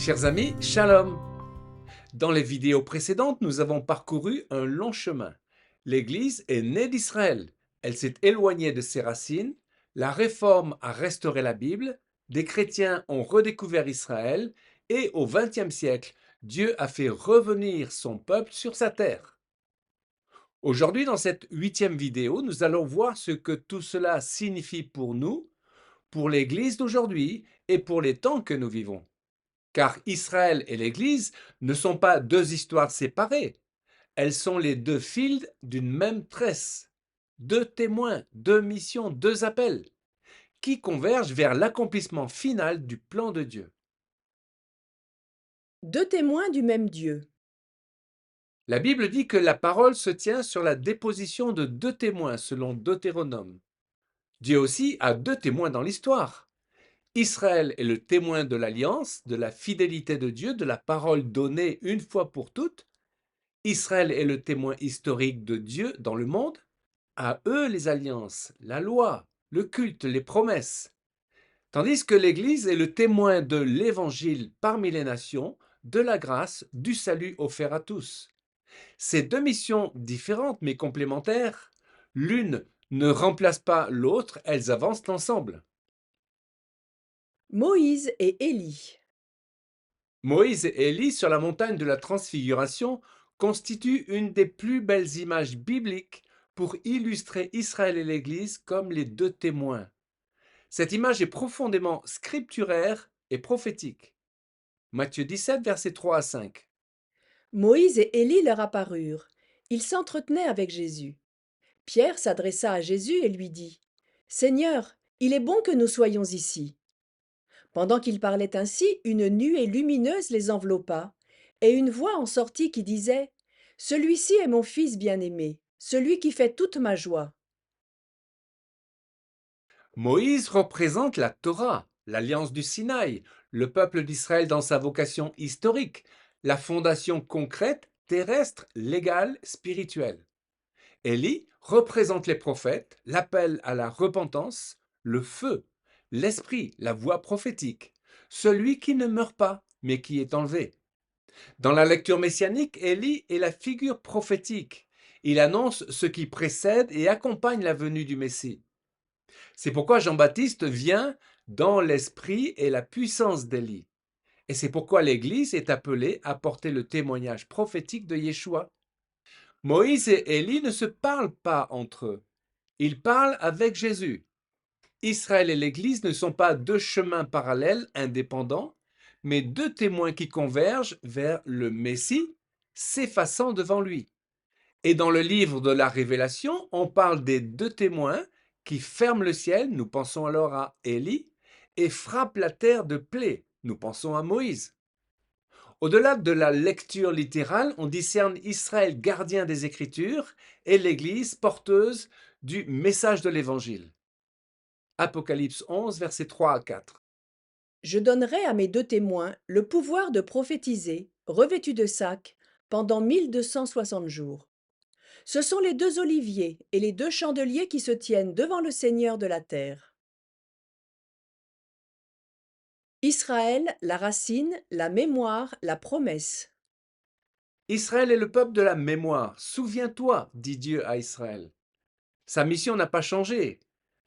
Chers amis, shalom! Dans les vidéos précédentes, nous avons parcouru un long chemin. L'Église est née d'Israël. Elle s'est éloignée de ses racines. La Réforme a restauré la Bible. Des chrétiens ont redécouvert Israël. Et au XXe siècle, Dieu a fait revenir son peuple sur sa terre. Aujourd'hui, dans cette 8e vidéo, nous allons voir ce que tout cela signifie pour nous, pour l'Église d'aujourd'hui et pour les temps que nous vivons. Car Israël et l'Église ne sont pas deux histoires séparées, elles sont les deux fils d'une même tresse, deux témoins, deux missions, deux appels, qui convergent vers l'accomplissement final du plan de Dieu. Deux témoins du même Dieu. La Bible dit que la parole se tient sur la déposition de deux témoins selon Deutéronome. Dieu aussi a deux témoins dans l'histoire. Israël est le témoin de l'alliance, de la fidélité de Dieu, de la parole donnée une fois pour toutes. Israël est le témoin historique de Dieu dans le monde. À eux les alliances, la loi, le culte, les promesses. Tandis que l'Église est le témoin de l'Évangile parmi les nations, de la grâce, du salut offert à tous. Ces deux missions différentes mais complémentaires, l'une ne remplace pas l'autre, elles avancent ensemble. Moïse et Élie. Moïse et Élie sur la montagne de la Transfiguration constituent une des plus belles images bibliques pour illustrer Israël et l'Église comme les deux témoins. Cette image est profondément scripturaire et prophétique. Matthieu 17, versets 3 à 5. Moïse et Élie leur apparurent. Ils s'entretenaient avec Jésus. Pierre s'adressa à Jésus et lui dit: Seigneur, il est bon que nous soyons ici. Pendant qu'ils parlaient ainsi, une nuée lumineuse les enveloppa, et une voix en sortit qui disait: Celui-ci est mon fils bien-aimé, celui qui fait toute ma joie. Moïse représente la Torah, l'alliance du Sinaï, le peuple d'Israël dans sa vocation historique, la fondation concrète, terrestre, légale, spirituelle. Élie représente les prophètes, l'appel à la repentance, le feu, l'esprit, la voix prophétique, celui qui ne meurt pas, mais qui est enlevé. Dans la lecture messianique, Élie est la figure prophétique. Il annonce ce qui précède et accompagne la venue du Messie. C'est pourquoi Jean-Baptiste vient dans l'esprit et la puissance d'Élie. Et c'est pourquoi l'Église est appelée à porter le témoignage prophétique de Yeshua. Moïse et Élie ne se parlent pas entre eux. Ils parlent avec Jésus. Israël et l'Église ne sont pas deux chemins parallèles, indépendants, mais deux témoins qui convergent vers le Messie, s'effaçant devant lui. Et dans le livre de la Révélation, on parle des deux témoins qui ferment le ciel, nous pensons alors à Élie, et frappent la terre de plaies, nous pensons à Moïse. Au-delà de la lecture littérale, on discerne Israël gardien des Écritures et l'Église porteuse du message de l'Évangile. Apocalypse 11, versets 3 à 4. Je donnerai à mes deux témoins le pouvoir de prophétiser, revêtus de sacs, pendant 1260 jours. Ce sont les deux oliviers et les deux chandeliers qui se tiennent devant le Seigneur de la terre. Israël, la racine, la mémoire, la promesse. Israël est le peuple de la mémoire. Souviens-toi, dit Dieu à Israël. Sa mission n'a pas changé.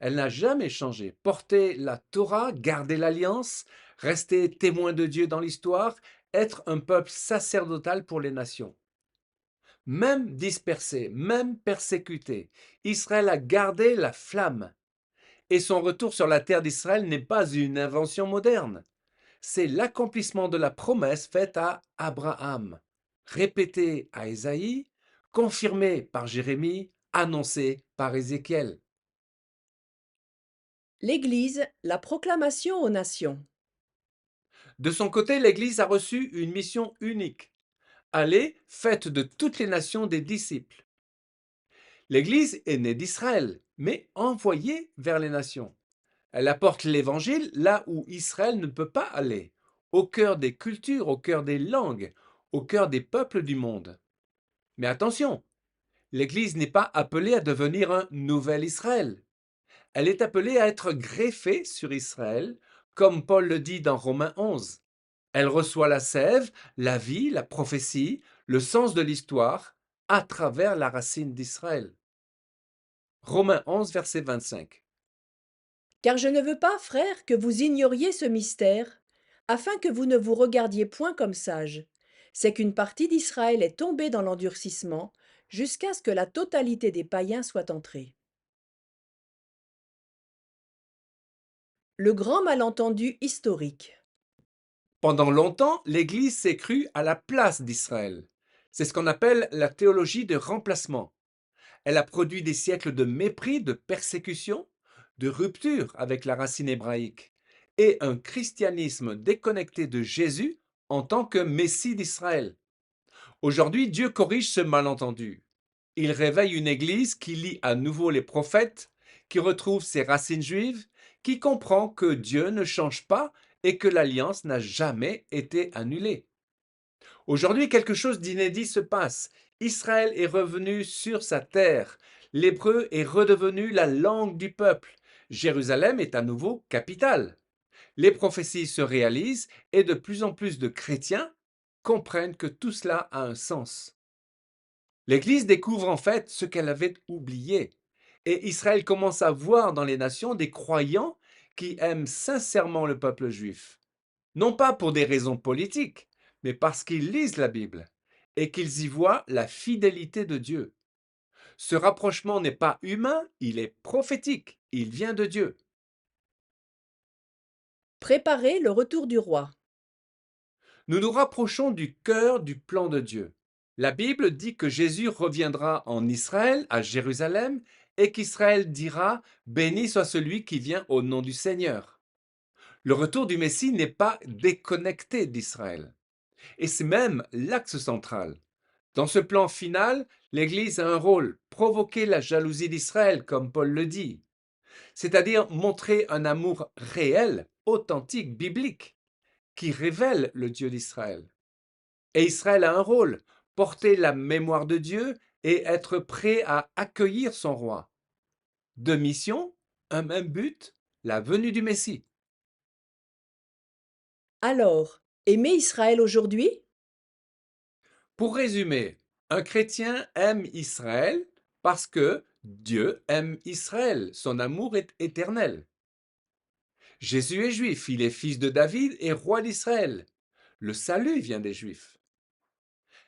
Elle n'a jamais changé. Porter la Torah, garder l'alliance, rester témoin de Dieu dans l'histoire, être un peuple sacerdotal pour les nations. Même dispersé, même persécuté, Israël a gardé la flamme. Et son retour sur la terre d'Israël n'est pas une invention moderne. C'est l'accomplissement de la promesse faite à Abraham, répétée à Ésaïe, confirmée par Jérémie, annoncée par Ézéchiel. L'Église, la proclamation aux nations. De son côté, l'Église a reçu une mission unique. Aller, faites de toutes les nations des disciples. L'Église est née d'Israël, mais envoyée vers les nations. Elle apporte l'Évangile là où Israël ne peut pas aller, au cœur des cultures, au cœur des langues, au cœur des peuples du monde. Mais attention, l'Église n'est pas appelée à devenir un nouvel Israël. Elle est appelée à être greffée sur Israël, comme Paul le dit dans Romains 11. Elle reçoit la sève, la vie, la prophétie, le sens de l'histoire à travers la racine d'Israël. Romains 11, verset 25. Car je ne veux pas, frères, que vous ignoriez ce mystère, afin que vous ne vous regardiez point comme sages. C'est qu'une partie d'Israël est tombée dans l'endurcissement, jusqu'à ce que la totalité des païens soit entrée. Le grand malentendu historique. Pendant longtemps, l'Église s'est crue à la place d'Israël. C'est ce qu'on appelle la théologie de remplacement. Elle a produit des siècles de mépris, de persécution, de rupture avec la racine hébraïque et un christianisme déconnecté de Jésus en tant que Messie d'Israël. Aujourd'hui, Dieu corrige ce malentendu. Il réveille une Église qui lit à nouveau les prophètes, qui retrouve ses racines juives, qui comprend que Dieu ne change pas et que l'alliance n'a jamais été annulée. Aujourd'hui, quelque chose d'inédit se passe. Israël est revenu sur sa terre. L'hébreu est redevenu la langue du peuple. Jérusalem est à nouveau capitale. Les prophéties se réalisent et de plus en plus de chrétiens comprennent que tout cela a un sens. L'Église découvre en fait ce qu'elle avait oublié. Et Israël commence à voir dans les nations des croyants qui aiment sincèrement le peuple juif. Non pas pour des raisons politiques, mais parce qu'ils lisent la Bible et qu'ils y voient la fidélité de Dieu. Ce rapprochement n'est pas humain, il est prophétique, il vient de Dieu. Préparer le retour du roi. Nous nous rapprochons du cœur du plan de Dieu. La Bible dit que Jésus reviendra en Israël, à Jérusalem, et qu'Israël dira: Béni soit celui qui vient au nom du Seigneur. Le retour du Messie n'est pas déconnecté d'Israël. Et c'est même l'axe central. Dans ce plan final, l'Église a un rôle, provoquer la jalousie d'Israël, comme Paul le dit, c'est-à-dire montrer un amour réel, authentique, biblique, qui révèle le Dieu d'Israël. Et Israël a un rôle, porter la mémoire de Dieu et être prêt à accueillir son roi. Deux missions, un même but, la venue du Messie. Alors, aimer Israël aujourd'hui? Pour résumer, un chrétien aime Israël parce que Dieu aime Israël, son amour est éternel. Jésus est juif, il est fils de David et roi d'Israël. Le salut vient des Juifs.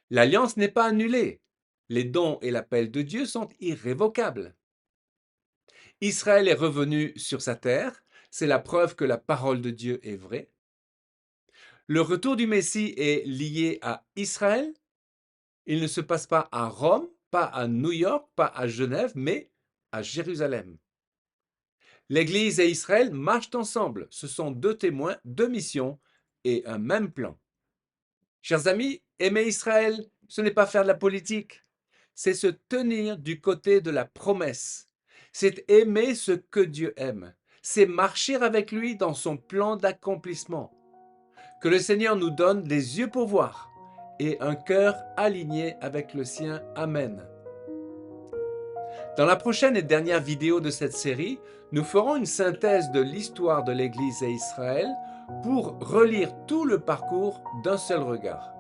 L'alliance n'est pas annulée. Les dons et l'appel de Dieu sont irrévocables. Israël est revenu sur sa terre, c'est la preuve que la parole de Dieu est vraie. Le retour du Messie est lié à Israël. Il ne se passe pas à Rome, pas à New York, pas à Genève, mais à Jérusalem. L'Église et Israël marchent ensemble. Ce sont deux témoins, deux missions et un même plan. Chers amis, aimer Israël, ce n'est pas faire de la politique, c'est se tenir du côté de la promesse. C'est aimer ce que Dieu aime. C'est marcher avec lui dans son plan d'accomplissement. Que le Seigneur nous donne des yeux pour voir et un cœur aligné avec le sien. Amen. Dans la prochaine et dernière vidéo de cette série, nous ferons une synthèse de l'histoire de l'Église et Israël pour relire tout le parcours d'un seul regard.